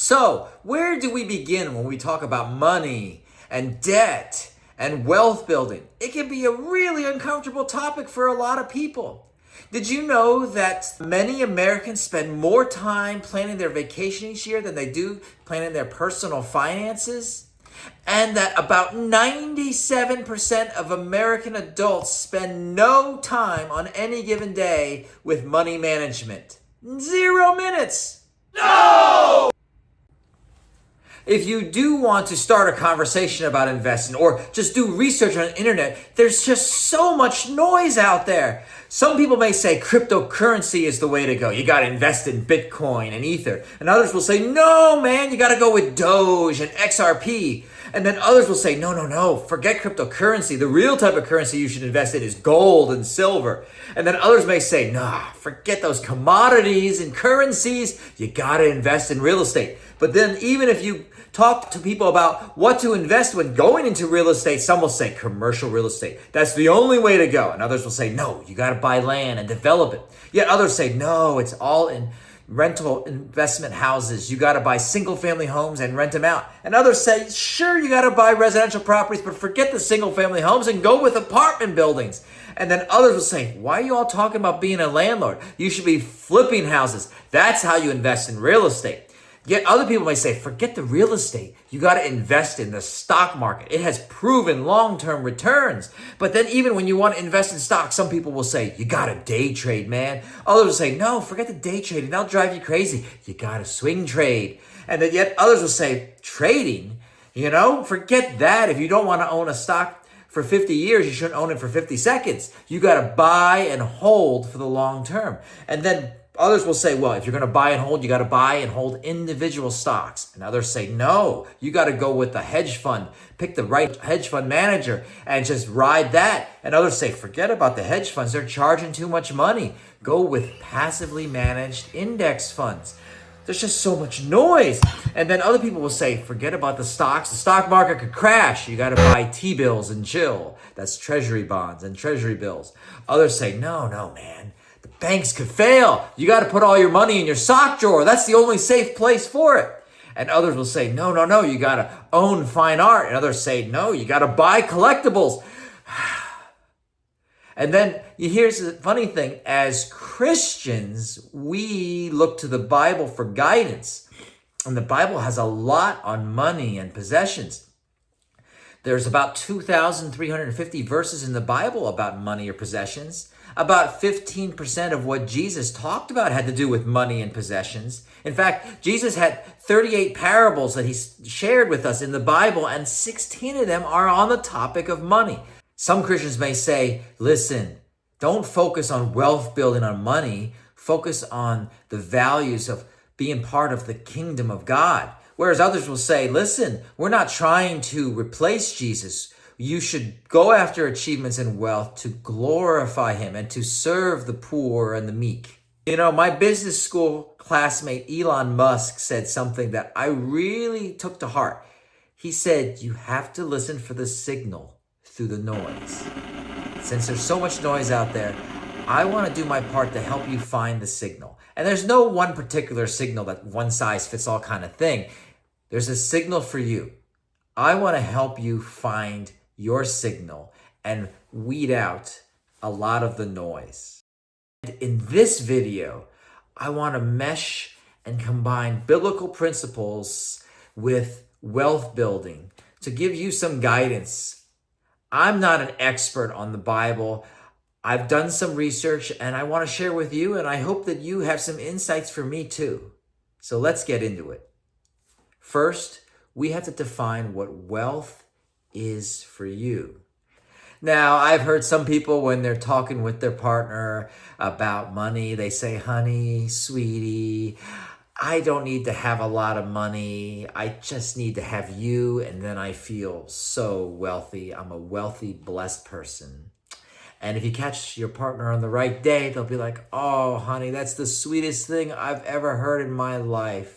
So, where do we begin when we talk about money and debt and wealth building? It can be a really uncomfortable topic for a lot of people. Did you know that many Americans spend more time planning their vacation each year than they do planning their personal finances? And that about 97% of American adults spend no time on any given day with money management. 0 minutes. No! If you do want to start a conversation about investing or just do research on the internet, there's just so much noise out there. Some people may say cryptocurrency is the way to go. You got to invest in Bitcoin and Ether. And others will say, no, man, you got to go with Doge and XRP. And then others will say, no, forget cryptocurrency. The real type of currency you should invest in is gold and silver. And then others may say, nah, forget those commodities and currencies. You got to invest in real estate. But then even if you talk to people about what to invest when going into real estate, some will say commercial real estate. That's the only way to go. And others will say, no, you got to buy land and develop it. Yet others say, no, it's all in rental investment houses. You got to buy single family homes and rent them out. And others say, sure, you got to buy residential properties, but forget the single family homes and go with apartment buildings. And then others will say, why are you all talking about being a landlord? You should be flipping houses. That's how you invest in real estate. Yet other people may say, forget the real estate. You got to invest in the stock market. It has proven long-term returns. But then even when you want to invest in stocks, some people will say, you got to day trade, man. Others will say, no, forget the day trading. That'll drive you crazy. You got to swing trade. And then yet others will say, trading, forget that. If you don't want to own a stock for 50 years, you shouldn't own it for 50 seconds. You got to buy and hold for the long term. And then others will say, well, if you're going to buy and hold, you got to buy and hold individual stocks. And others say, no, you got to go with the hedge fund. Pick the right hedge fund manager and just ride that. And others say, forget about the hedge funds. They're charging too much money. Go with passively managed index funds. There's just so much noise. And then other people will say, forget about the stocks. The stock market could crash. You got to buy T-bills and chill. That's treasury bonds and treasury bills. Others say, no, man. Banks could fail. You got to put all your money in your sock drawer. That's the only safe place for it. And others will say, no, you got to own fine art. And others say, no, you got to buy collectibles. And then here's the funny thing. As Christians, we look to the Bible for guidance. And the Bible has a lot on money and possessions. There's about 2,350 verses in the Bible about money or possessions. About 15% of what Jesus talked about had to do with money and possessions. In fact, Jesus had 38 parables that he shared with us in the Bible, and 16 of them are on the topic of money. Some Christians may say, listen, don't focus on wealth building on money. Focus on the values of being part of the kingdom of God. Whereas others will say, listen, we're not trying to replace Jesus. You should go after achievements and wealth to glorify him and to serve the poor and the meek. My business school classmate Elon Musk said something that I really took to heart. He said, you have to listen for the signal through the noise. Since there's so much noise out there, I want to do my part to help you find the signal. And there's no one particular signal that one size fits all kind of thing. There's a signal for you. I want to help you find your signal and weed out a lot of the noise. And in this video, I want to mesh and combine biblical principles with wealth building to give you some guidance. I'm not an expert on the Bible. I've done some research and I want to share with you, and I hope that you have some insights for me too. So let's get into it. First, we have to define what wealth is for you. Now, I've heard some people when they're talking with their partner about money, they say, honey, sweetie, I don't need to have a lot of money. I just need to have you, and then I feel so wealthy. I'm a wealthy, blessed person. And if you catch your partner on the right day, they'll be like, oh, honey, that's the sweetest thing I've ever heard in my life.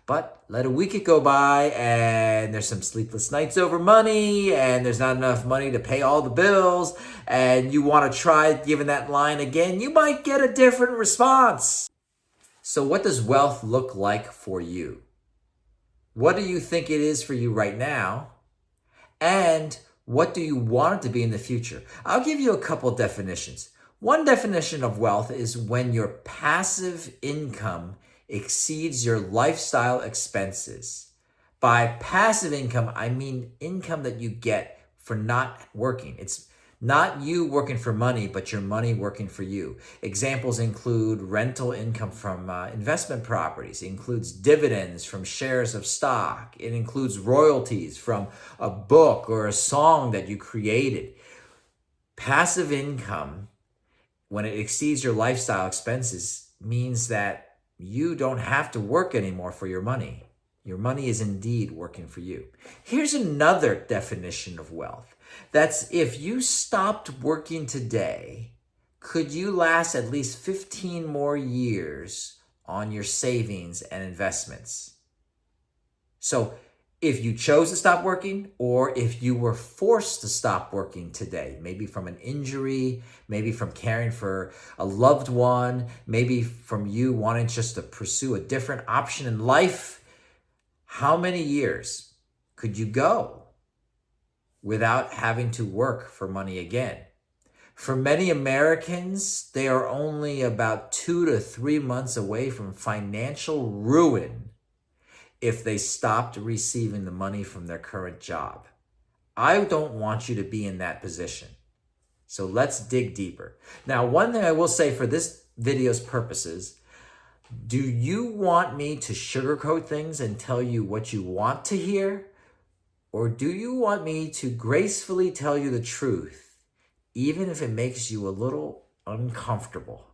But let a week go by and there's some sleepless nights over money and there's not enough money to pay all the bills and you want to try giving that line again, you might get a different response. So what does wealth look like for you? What do you think it is for you right now? And what do you want it to be in the future? I'll give you a couple definitions. One definition of wealth is when your passive income exceeds your lifestyle expenses. By passive income, I mean income that you get for not working. It's not you working for money, but your money working for you. Examples include rental income from investment properties. It includes dividends from shares of stock. It includes royalties from a book or a song that you created. Passive income, when it exceeds your lifestyle expenses, means that you don't have to work anymore for your money. Your money is indeed working for you. Here's another definition of wealth. That's if you stopped working today, could you last at least 15 more years on your savings and investments? So if you chose to stop working, or if you were forced to stop working today, maybe from an injury, maybe from caring for a loved one, maybe from you wanting just to pursue a different option in life, how many years could you go without having to work for money again? For many Americans, they are only about 2 to 3 months away from financial ruin if they stopped receiving the money from their current job. I don't want you to be in that position. So let's dig deeper. Now, one thing I will say for this video's purposes, do you want me to sugarcoat things and tell you what you want to hear? Or do you want me to gracefully tell you the truth, even if it makes you a little uncomfortable?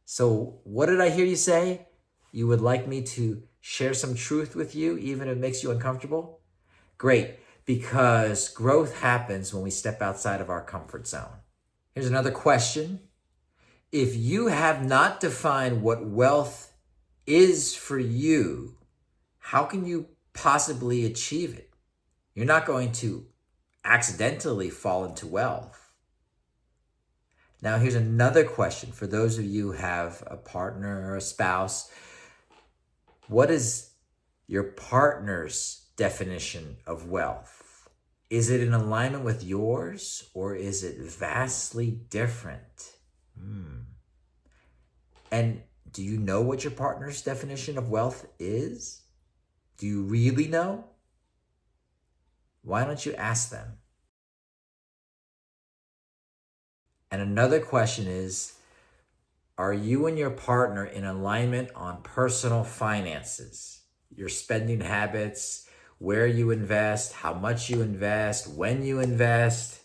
So what did I hear you say? You would like me to share some truth with you, even if it makes you uncomfortable? Great, because growth happens when we step outside of our comfort zone. Here's another question. If you have not defined what wealth is for you, how can you possibly achieve it? You're not going to accidentally fall into wealth. Now, here's another question for those of you who have a partner or a spouse. What is your partner's definition of wealth? Is it in alignment with yours, or is it vastly different? And do you know what your partner's definition of wealth is? Do you really know? Why don't you ask them? And another question is, are you and your partner in alignment on personal finances? Your spending habits, where you invest, how much you invest, when you invest.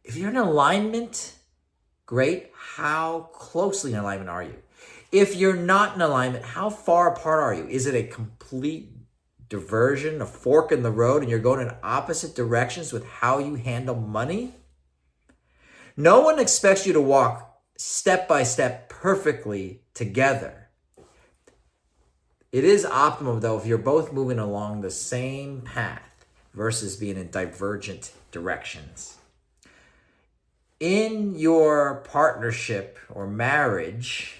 If you're in alignment, great. How closely in alignment are you? If you're not in alignment, how far apart are you? Is it a complete diversion, a fork in the road, and you're going in opposite directions with how you handle money? No one expects you to walk step by step perfectly together. It is optimal, though, if you're both moving along the same path versus being in divergent directions. In your partnership or marriage,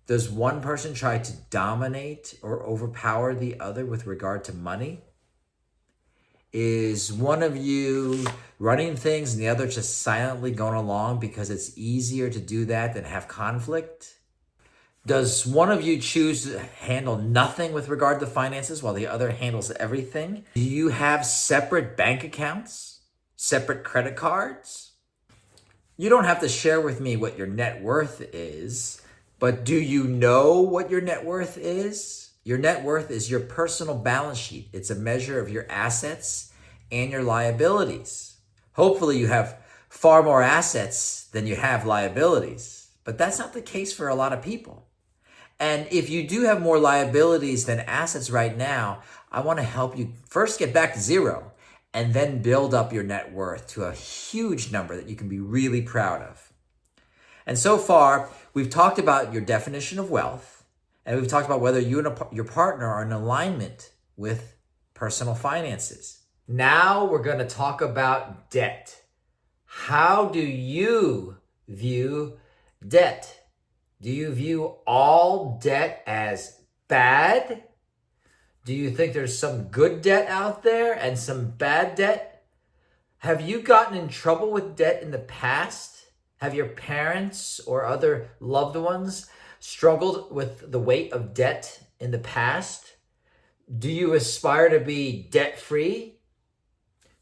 does one person try to dominate or overpower the other with regard to money? Is one of you running things and the other just silently going along because it's easier to do that than have conflict? Does one of you choose to handle nothing with regard to finances while the other handles everything? Do you have separate bank accounts? Separate credit cards? You don't have to share with me what your net worth is, but do you know what your net worth is? Your net worth is your personal balance sheet. It's a measure of your assets and your liabilities. Hopefully you have far more assets than you have liabilities, but that's not the case for a lot of people. And if you do have more liabilities than assets right now, I want to help you first get back to zero and then build up your net worth to a huge number that you can be really proud of. And so far, we've talked about your definition of wealth, and we've talked about whether you and your partner are in alignment with personal finances. Now we're going to talk about debt. How do you view debt? Do you view all debt as bad? Do you think there's some good debt out there and some bad debt? Have you gotten in trouble with debt in the past? Have your parents or other loved ones struggled with the weight of debt in the past? Do you aspire to be debt-free?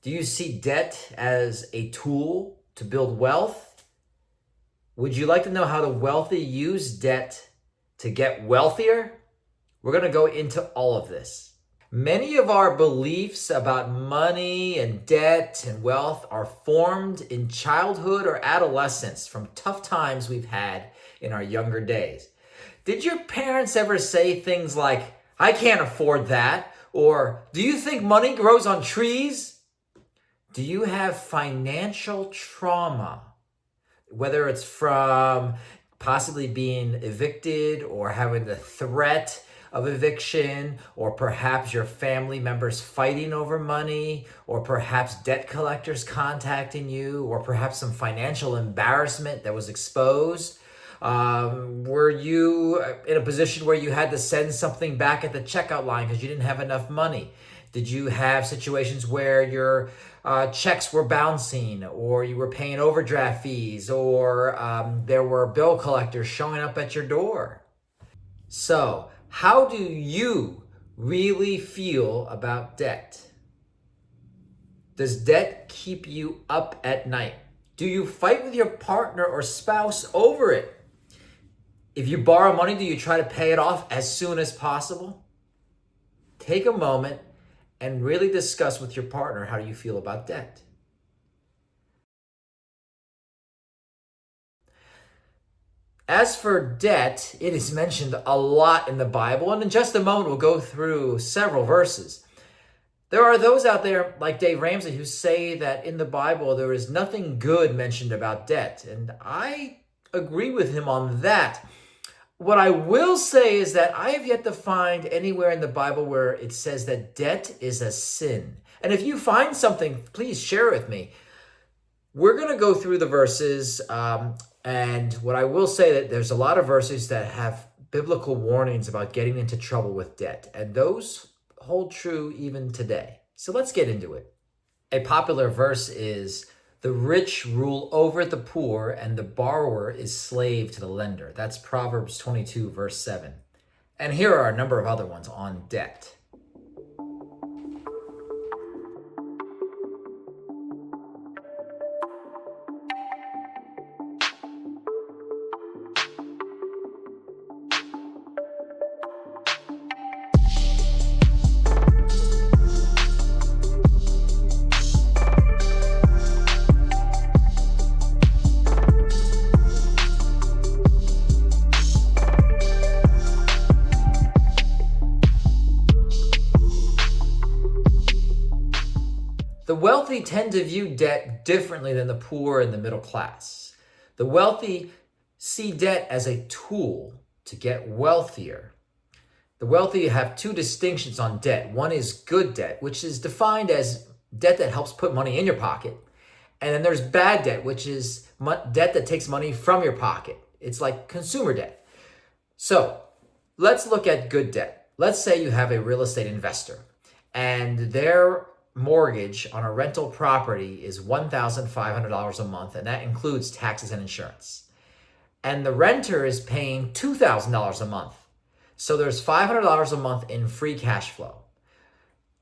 Do you see debt as a tool to build wealth? Would you like to know how the wealthy use debt to get wealthier? We're going to go into all of this. Many of our beliefs about money and debt and wealth are formed in childhood or adolescence from tough times we've had in our younger days. Did your parents ever say things like, "I can't afford that," or "Do you think money grows on trees?" Do you have financial trauma, whether it's from possibly being evicted or having the threat of eviction, or perhaps your family members fighting over money, or perhaps debt collectors contacting you, or perhaps some financial embarrassment that was exposed? Were you in a position where you had to send something back at the checkout line because you didn't have enough money? Did you have situations where your checks were bouncing, or you were paying overdraft fees, or there were bill collectors showing up at your door? So, how do you really feel about debt? Does debt keep you up at night? Do you fight with your partner or spouse over it? If you borrow money, do you try to pay it off as soon as possible? Take a moment and really discuss with your partner how you feel about debt. As for debt, it is mentioned a lot in the Bible, and in just a moment we'll go through several verses. There are those out there like Dave Ramsey who say that in the Bible there is nothing good mentioned about debt, and I agree with him on that. What I will say is that I have yet to find anywhere in the Bible where it says that debt is a sin. And if you find something, please share it with me. We're going to go through the verses, and what I will say that there's a lot of verses that have biblical warnings about getting into trouble with debt, and those hold true even today. So let's get into it. A popular verse is, "The rich rule over the poor, and the borrower is slave to the lender." That's Proverbs 22, verse 7. And here are a number of other ones on debt. The wealthy tend to view debt differently than the poor and the middle class. The wealthy see debt as a tool to get wealthier. The wealthy have two distinctions on debt. One is good debt, which is defined as debt that helps put money in your pocket. And then there's bad debt, which is debt that takes money from your pocket. It's like consumer debt. So let's look at good debt. Let's say you have a real estate investor and their mortgage on a rental property is $1,500 a month, and that includes taxes and insurance. And the renter is paying $2,000 a month. So there's $500 a month in free cash flow.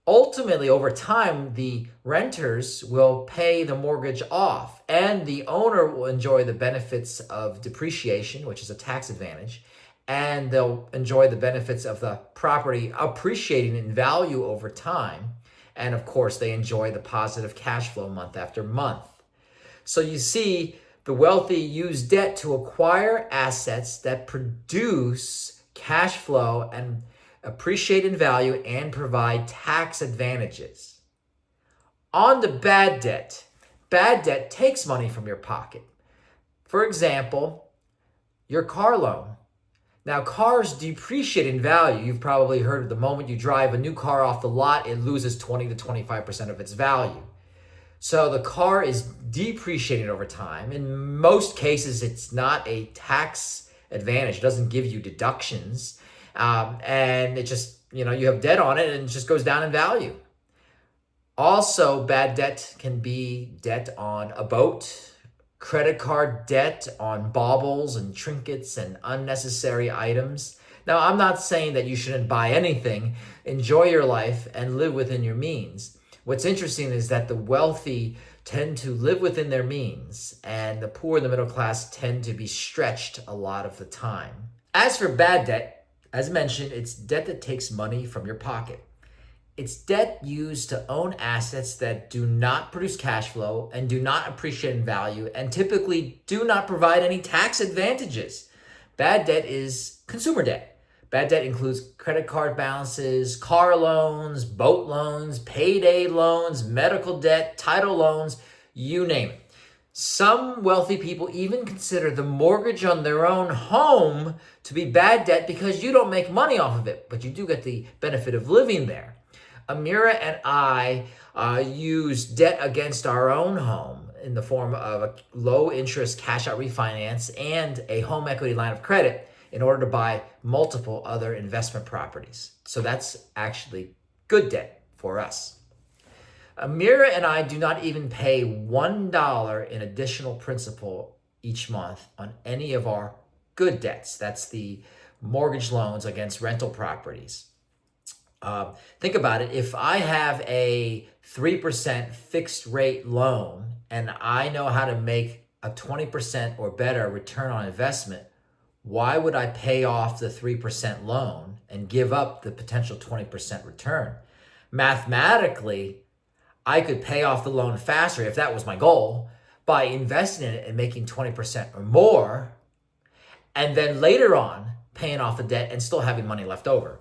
Ultimately, over time, the renters will pay the mortgage off, and the owner will enjoy the benefits of depreciation, which is a tax advantage, and they'll enjoy the benefits of the property appreciating in value over time. And of course, they enjoy the positive cash flow month after month. So you see, the wealthy use debt to acquire assets that produce cash flow and appreciate in value and provide tax advantages. On to bad debt. Bad debt takes money from your pocket. For example, your car loan. Now, cars depreciate in value. You've probably heard the moment you drive a new car off the lot, it loses 20 to 25% of its value. So the car is depreciating over time. In most cases, it's not a tax advantage. It doesn't give you deductions. and it just, you have debt on it and it just goes down in value. Also, bad debt can be debt on a boat, credit card debt on baubles and trinkets and unnecessary items. Now, I'm not saying that you shouldn't buy anything. Enjoy your life and live within your means. What's interesting is that the wealthy tend to live within their means, and the poor and the middle class tend to be stretched a lot of the time. As for bad debt, as mentioned, it's debt that takes money from your pocket. It's debt used to own assets that do not produce cash flow and do not appreciate in value and typically do not provide any tax advantages. Bad debt is consumer debt. Bad debt includes credit card balances, car loans, boat loans, payday loans, medical debt, title loans, you name it. Some wealthy people even consider the mortgage on their own home to be bad debt because you don't make money off of it, but you do get the benefit of living there. Amira and I use debt against our own home in the form of a low interest cash out refinance and a home equity line of credit in order to buy multiple other investment properties. So that's actually good debt for us. Amira and I do not even pay $1 in additional principal each month on any of our good debts. That's the mortgage loans against rental properties. Think about it. If I have a 3% fixed rate loan and I know how to make a 20% or better return on investment, why would I pay off the 3% loan and give up the potential 20% return? Mathematically, I could pay off the loan faster if that was my goal by investing in it and making 20% or more, and then later on paying off the debt and still having money left over.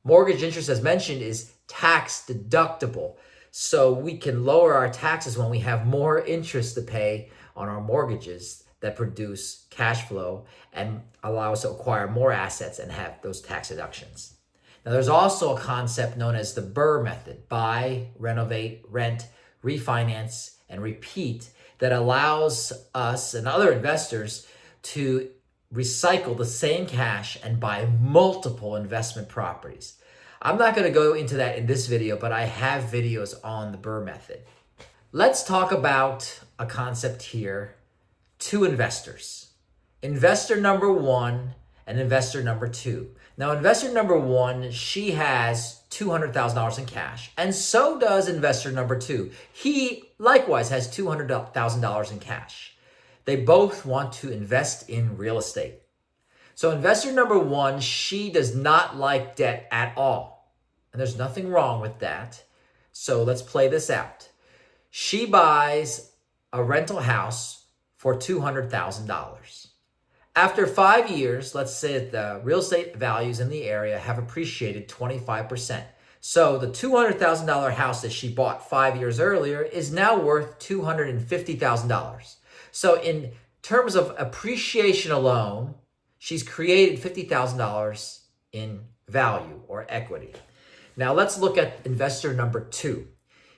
Mortgage interest, as mentioned, is tax deductible. So we can lower our taxes when we have more interest to pay on our mortgages that produce cash flow and allow us to acquire more assets and have those tax deductions. Now, there's also a concept known as the BRRRR method: buy, renovate, rent, refinance, and repeat, that allows us and other investors to recycle the same cash and buy multiple investment properties. I'm not going to go into that in this video, but I have videos on the BRRRR method. Let's talk about a concept here: two investors. Investor number one and investor number two. Now, investor number one, she has $200,000 in cash, and so does investor number two. He likewise has $200,000 in cash. They both want to invest in real estate. So investor number one, she does not like debt at all. And there's nothing wrong with that. So let's play this out. She buys a rental house for $200,000. After 5 years, let's say that the real estate values in the area have appreciated 25%. So the $200,000 house that she bought 5 years earlier is now worth $250,000. So in terms of appreciation alone, she's created $50,000 in value or equity. Now let's look at investor number two.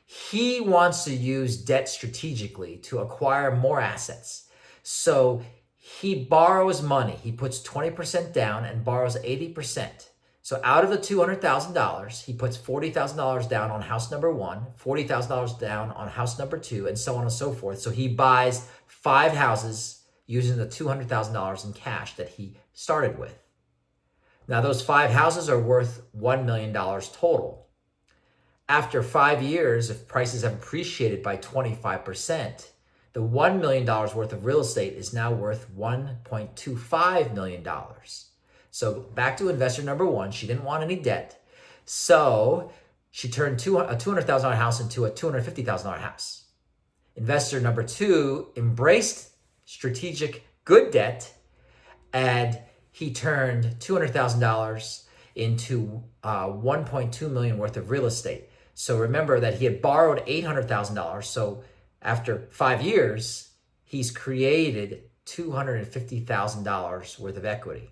He wants to use debt strategically to acquire more assets. So he borrows money. He puts 20% down and borrows 80%. So out of the $200,000, he puts $40,000 down on house number one, $40,000 down on house number two, and so on and so forth. So he buys 5 houses using the $200,000 in cash that he started with. Now those 5 houses are worth $1 million total. After 5 years, if prices have appreciated by 25%, the $1 million worth of real estate is now worth $1.25 million. So back to investor number one, she didn't want any debt. So she turned a $200,000 house into a $250,000 house. Investor number two embraced strategic good debt, and he turned $200,000 into $1.2 million worth of real estate. So remember that he had borrowed $800,000. So after 5 years, he's created $250,000 worth of equity.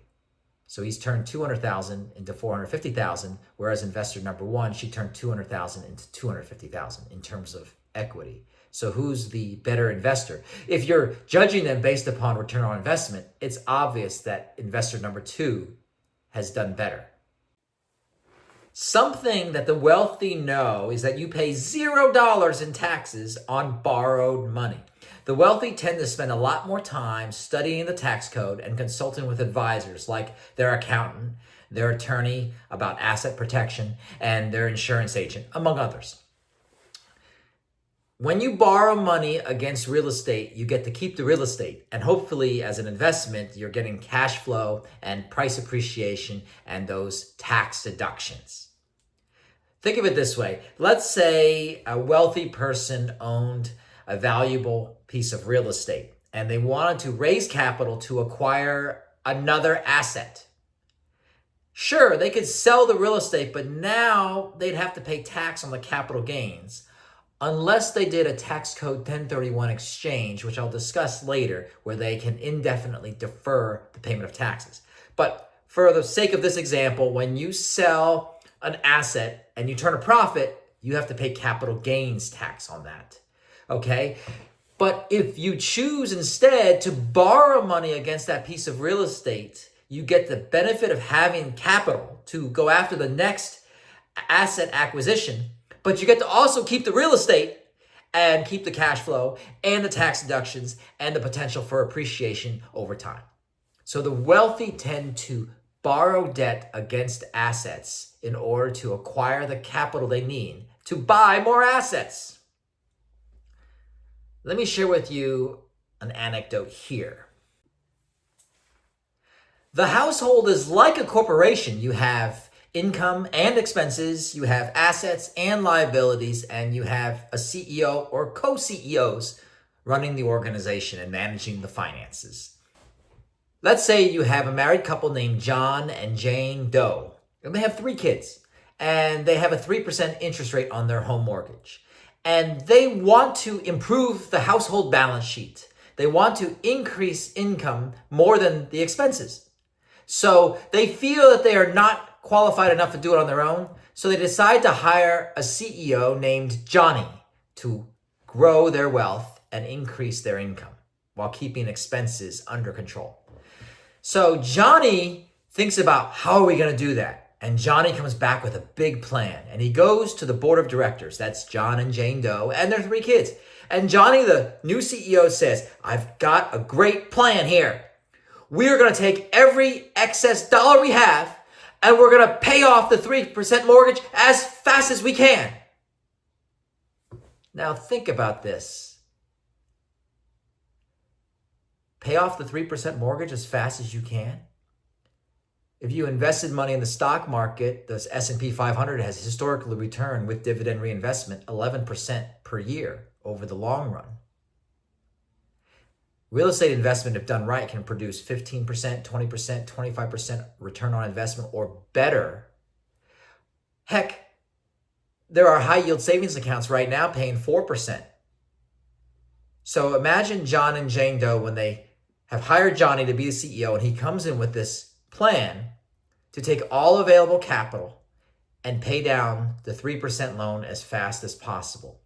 So he's turned $200,000 into $450,000, whereas investor number one, she turned $200,000 into $250,000 in terms of equity. So who's the better investor? If you're judging them based upon return on investment, it's obvious that investor number two has done better. Something that the wealthy know is that you pay $0 in taxes on borrowed money. The wealthy tend to spend a lot more time studying the tax code and consulting with advisors like their accountant, their attorney about asset protection, and their insurance agent, among others. When you borrow money against real estate, you get to keep the real estate. And hopefully, as an investment, you're getting cash flow and price appreciation and those tax deductions. Think of it this way. Let's say a wealthy person owned a valuable piece of real estate and they wanted to raise capital to acquire another asset. Sure, they could sell the real estate, but now they'd have to pay tax on the capital gains unless they did a tax code 1031 exchange, which I'll discuss later, where they can indefinitely defer the payment of taxes. But for the sake of this example, when you sell an asset and you turn a profit, you have to pay capital gains tax on that. Okay? But if you choose instead to borrow money against that piece of real estate, you get the benefit of having capital to go after the next asset acquisition, but you get to also keep the real estate and keep the cash flow and the tax deductions and the potential for appreciation over time. So the wealthy tend to borrow debt against assets in order to acquire the capital they need to buy more assets. Let me share with you an anecdote here. The household is like a corporation. You have income and expenses, you have assets and liabilities, and you have a CEO or co-CEOs running the organization and managing the finances. Let's say you have a married couple named John and Jane Doe, and they have 3 kids, and they have a 3% interest rate on their home mortgage. And they want to improve the household balance sheet. They want to increase income more than the expenses. So they feel that they are not qualified enough to do it on their own. So they decide to hire a CEO named Johnny to grow their wealth and increase their income while keeping expenses under control. So Johnny thinks about, how are we going to do that? And Johnny comes back with a big plan. And he goes to the board of directors. That's John and Jane Doe and their 3 kids. And Johnny, the new CEO, says, I've got a great plan here. We're going to take every excess dollar we have and we're going to pay off the 3% mortgage as fast as we can. Now think about this. Pay off the 3% mortgage as fast as you can? If you invested money in the stock market, the S&P 500 has historically returned with dividend reinvestment 11% per year over the long run. Real estate investment, if done right, can produce 15%, 20%, 25% return on investment or better. Heck, there are high yield savings accounts right now paying 4%. So imagine John and Jane Doe when they have hired Johnny to be the CEO and he comes in with this plan to take all available capital and pay down the 3% loan as fast as possible.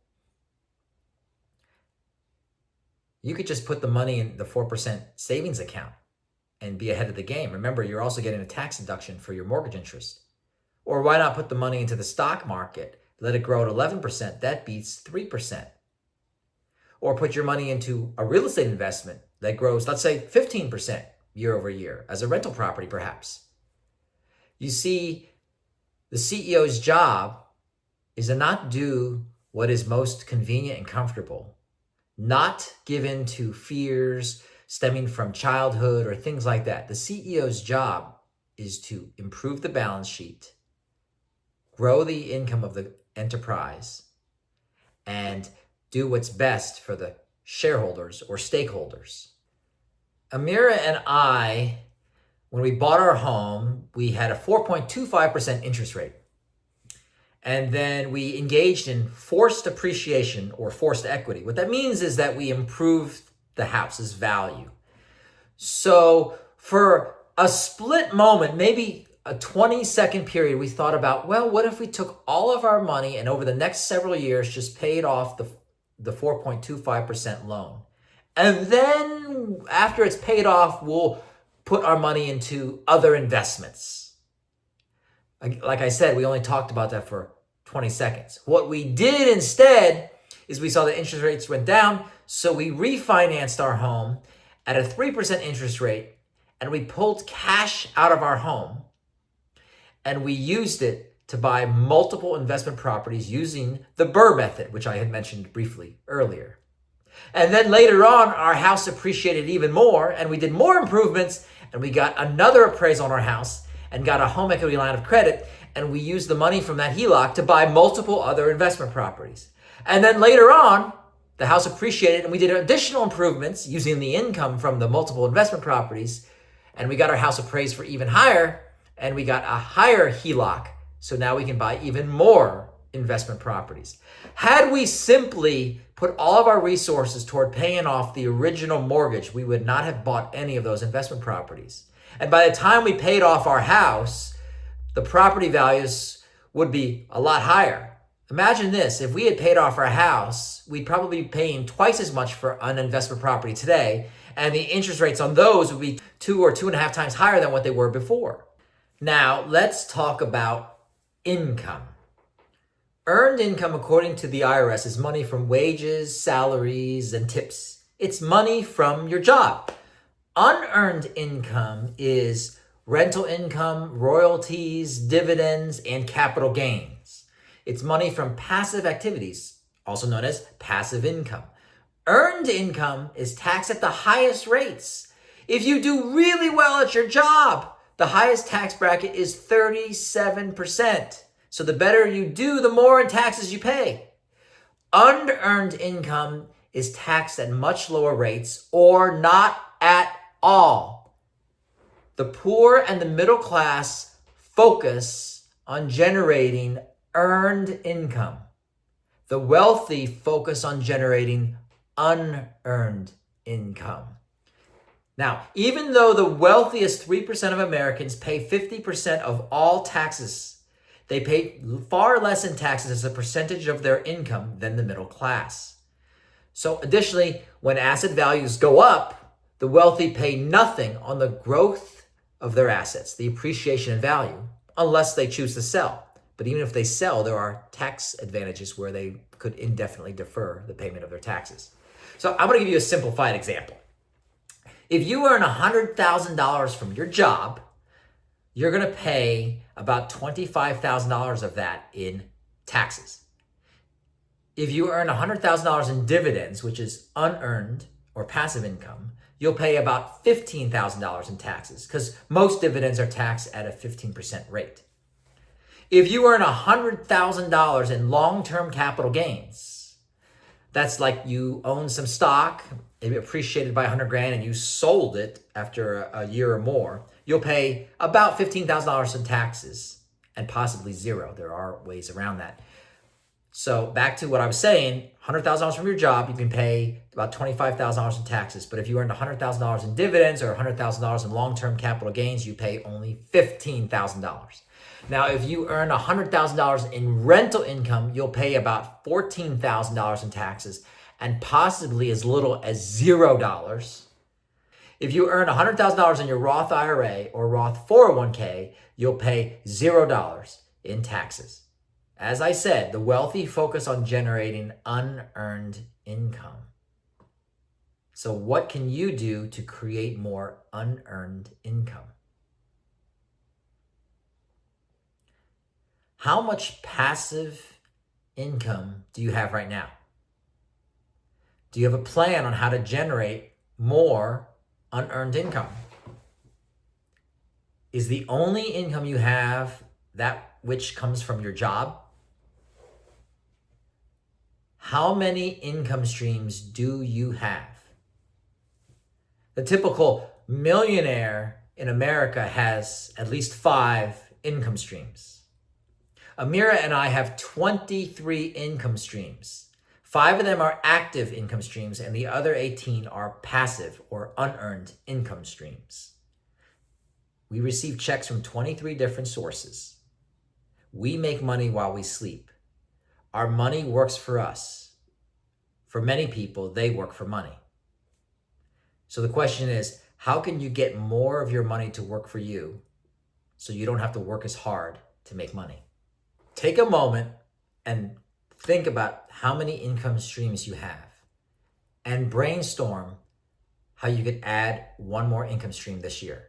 You could just put the money in the 4% savings account and be ahead of the game. Remember, you're also getting a tax deduction for your mortgage interest. Or why not put the money into the stock market, let it grow at 11%? That beats 3%. Or put your money into a real estate investment that grows, let's say, 15% year over year as a rental property, perhaps. You see, the CEO's job is to not do what is most convenient and comfortable, not given to fears stemming from childhood or things like that. The CEO's job is to improve the balance sheet, grow the income of the enterprise, and do what's best for the shareholders or stakeholders. Amira and I, when we bought our home, we had a 4.25% interest rate. And then we engaged in forced appreciation or forced equity. What that means is that we improved the house's value. So for a split moment, maybe a 20-second period, we thought about, well, what if we took all of our money and over the next several years just paid off the 4.25% loan? And then after it's paid off, we'll put our money into other investments. Like I said, we only talked about that for 20 seconds. What we did instead is we saw the interest rates went down, so we refinanced our home at a 3% interest rate, and we pulled cash out of our home, and we used it to buy multiple investment properties using the Burr method, which I had mentioned briefly earlier. And then later on, our house appreciated even more, and we did more improvements, and we got another appraisal on our house and got a home equity line of credit, and we used the money from that HELOC to buy multiple other investment properties. And then later on, the house appreciated, and we did additional improvements using the income from the multiple investment properties, and we got our house appraised for even higher, and we got a higher HELOC, so now we can buy even more investment properties. Had we simply put all of our resources toward paying off the original mortgage, we would not have bought any of those investment properties. And by the time we paid off our house, the property values would be a lot higher. Imagine this, if we had paid off our house, we'd probably be paying twice as much for an investment property today, and the interest rates on those would be 2 or 2.5 times higher than what they were before. Now, let's talk about income. Earned income, according to the IRS, is money from wages, salaries, and tips. It's money from your job. Unearned income is rental income, royalties, dividends, and capital gains. It's money from passive activities, also known as passive income. Earned income is taxed at the highest rates. If you do really well at your job, the highest tax bracket is 37%. So the better you do, the more in taxes you pay. Unearned income is taxed at much lower rates or not at all. The poor and the middle class focus on generating earned income. The wealthy focus on generating unearned income. Now, even though the wealthiest 3% of Americans pay 50% of all taxes, they pay far less in taxes as a percentage of their income than the middle class. So additionally, when asset values go up, the wealthy pay nothing on the growth of their assets, the appreciation in value, unless they choose to sell. But even if they sell, there are tax advantages where they could indefinitely defer the payment of their taxes. So I'm going to give you a simplified example. If you earn $100,000 from your job, you're going to pay about $25,000 of that in taxes. If you earn $100,000 in dividends, which is unearned or passive income, you'll pay about $15,000 in taxes because most dividends are taxed at a 15% rate. If you earn $100,000 in long-term capital gains, that's like you own some stock, it appreciated by 100 grand and you sold it after a year or more, you'll pay about $15,000 in taxes and possibly zero. There are ways around that. So back to what I was saying, $100,000 from your job, you can pay about $25,000 in taxes. But if you earned $100,000 in dividends or $100,000 in long-term capital gains, you pay only $15,000. Now, if you earn $100,000 in rental income, you'll pay about $14,000 in taxes and possibly as little as $0. If you earn $100,000 in your Roth IRA or Roth 401k, you'll pay $0 in taxes. As I said, the wealthy focus on generating unearned income. So what can you do to create more unearned income? How much passive income do you have right now? Do you have a plan on how to generate more unearned income? Is the only income you have that which comes from your job? How many income streams do you have? The typical millionaire in America has at least 5 income streams. Amira and I have 23 income streams. 5 of them are active income streams, and the other 18 are passive or unearned income streams. We receive checks from 23 different sources. We make money while we sleep. Our money works for us. For many people, they work for money. So the question is, how can you get more of your money to work for you so you don't have to work as hard to make money. Take a moment and think about how many income streams you have and brainstorm how you could add one more income stream this year.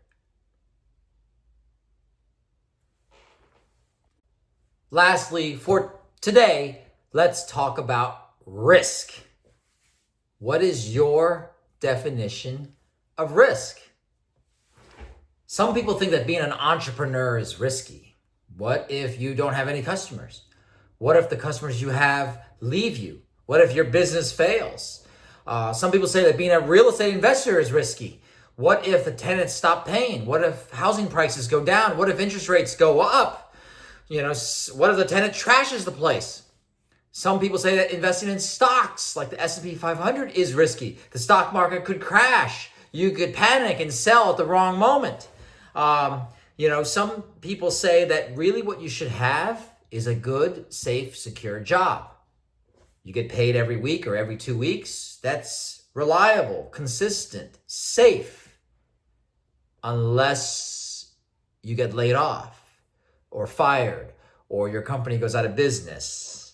Lastly, for today, let's talk about risk. What is your definition of risk? Some people think that being an entrepreneur is risky. What if you don't have any customers? What if the customers you have leave you? What if your business fails? Some people say that being a real estate investor is risky. What if the tenants stop paying? What if housing prices go down? What if interest rates go up? What if the tenant trashes the place? Some people say that investing in stocks like the S&P 500 is risky. The stock market could crash. You could panic and sell at the wrong moment. Some people say that really what you should have is a good, safe, secure job. You get paid every week or every 2 weeks. That's reliable, consistent, safe, unless you get laid off or fired or your company goes out of business.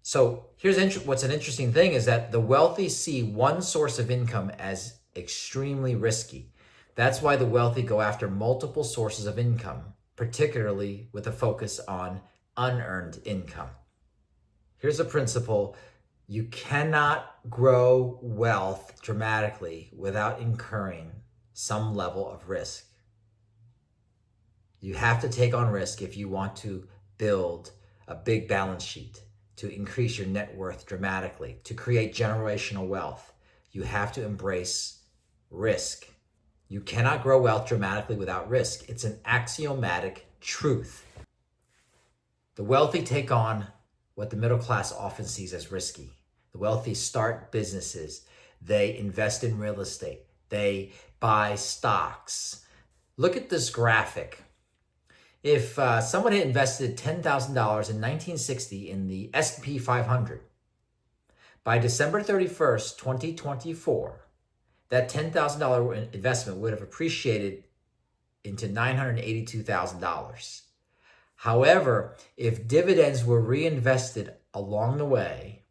So here's what's an interesting thing is that the wealthy see one source of income as extremely risky. That's why the wealthy go after multiple sources of income, particularly with a focus on unearned income. Here's a principle. You cannot grow wealth dramatically without incurring some level of risk. You have to take on risk if you want to build a big balance sheet, to increase your net worth dramatically, to create generational wealth. You have to embrace risk. You cannot grow wealth dramatically without risk. It's an axiomatic truth. The wealthy take on what the middle class often sees as risky. The wealthy start businesses. They invest in real estate. They buy stocks. Look at this graphic. If someone had invested $10,000 in 1960 in the S&P 500, by December 31st, 2024, that $10,000 investment would have appreciated into $982,000. However, if dividends were reinvested along the way,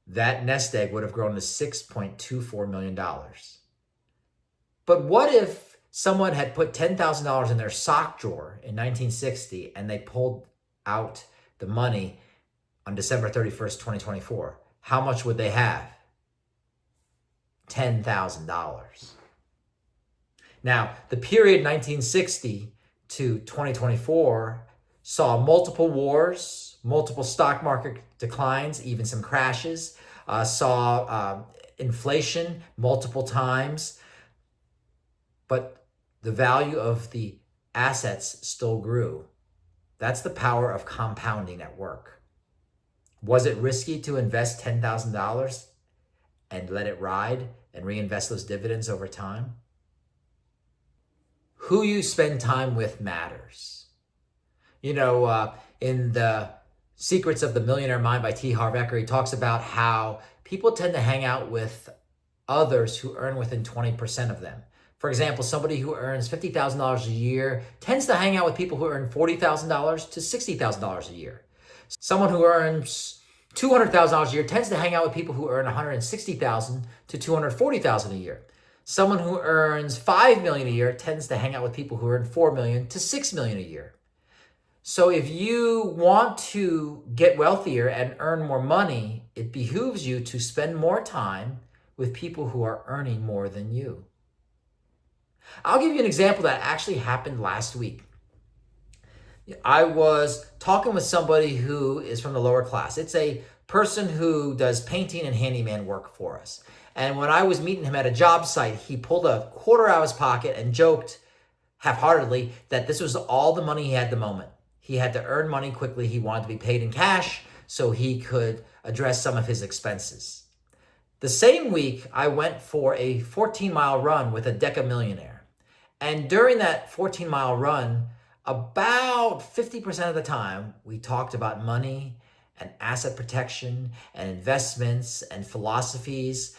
that nest egg would have grown to $6.24 million. But what if someone had put $10,000 in their sock drawer in 1960 and they pulled out the money on December 31st, 2024? How much would they have? $10,000. Now, the period 1960 to 2024 saw multiple wars, multiple stock market declines, even some crashes, saw inflation multiple times, but the value of the assets still grew. That's the power of compounding at work. Was it risky to invest $10,000 and let it ride and reinvest those dividends over time? Who you spend time with matters. In the Secrets of the Millionaire Mind by T. Harv Eker, he talks about how people tend to hang out with others who earn within 20% of them. For example, somebody who earns $50,000 a year tends to hang out with people who earn $40,000 to $60,000 a year. Someone who earns $200,000 a year tends to hang out with people who earn $160,000 to $240,000 a year. Someone who earns $5 million a year tends to hang out with people who earn $4 million to $6 million a year. So if you want to get wealthier and earn more money, it behooves you to spend more time with people who are earning more than you. I'll give you an example that actually happened last week. I was talking with somebody who is from the lower class. It's a person who does painting and handyman work for us. And when I was meeting him at a job site, he pulled a quarter out of his pocket and joked half-heartedly that this was all the money he had at the moment. He had to earn money quickly. He wanted to be paid in cash so he could address some of his expenses. The same week, I went for a 14-mile run with a Decamillionaire. And during that 14-mile run, about 50% of the time, we talked about money and asset protection and investments and philosophies.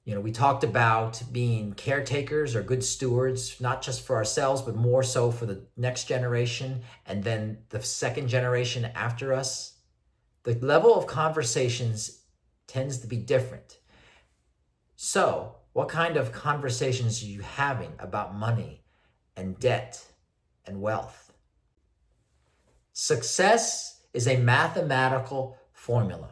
We talked about being caretakers or good stewards, not just for ourselves, but more so for the next generation and then the second generation after us. The level of conversations tends to be different. So, what kind of conversations are you having about money and debt and wealth? Success is a mathematical formula.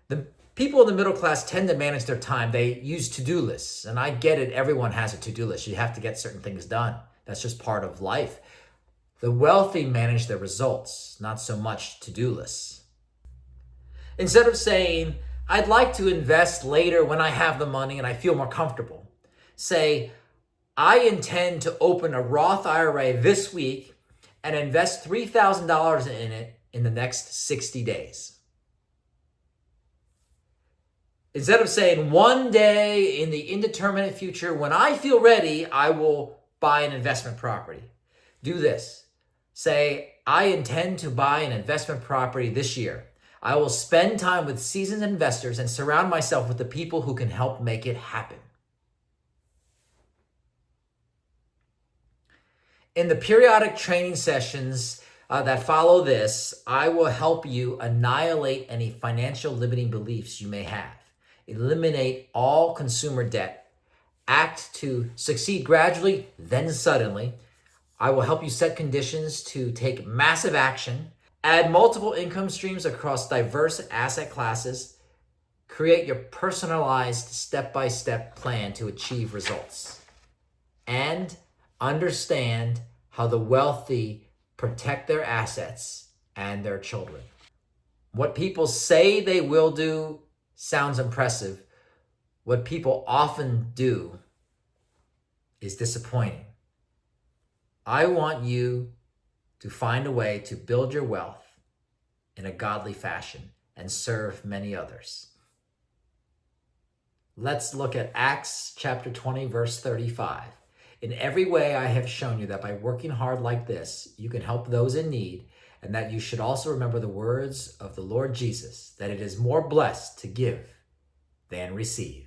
The people in the middle class tend to manage their time. They use to-do lists, and I get it. Everyone has a to-do list. You have to get certain things done. That's just part of life. The wealthy manage their results, not so much to-do lists. Instead of saying, I'd like to invest later when I have the money and I feel more comfortable, say, I intend to open a Roth IRA this week and invest $3,000 in it in the next 60 days. Instead of saying, one day in the indeterminate future, when I feel ready, I will buy an investment property. Do this. Say, I intend to buy an investment property this year. I will spend time with seasoned investors and surround myself with the people who can help make it happen. In the periodic training sessions that follow this, I will help you annihilate any financial limiting beliefs you may have, eliminate all consumer debt, act to succeed gradually, then suddenly. I will help you set conditions to take massive action, add multiple income streams across diverse asset classes, create your personalized step-by-step plan to achieve results, and understand how the wealthy protect their assets and their children. What people say they will do sounds impressive. What people often do is disappointing. I want you to find a way to build your wealth in a godly fashion and serve many others. Let's look at Acts chapter 20, verse 35. In every way I have shown you that by working hard like this, you can help those in need, and that you should also remember the words of the Lord Jesus, that it is more blessed to give than receive.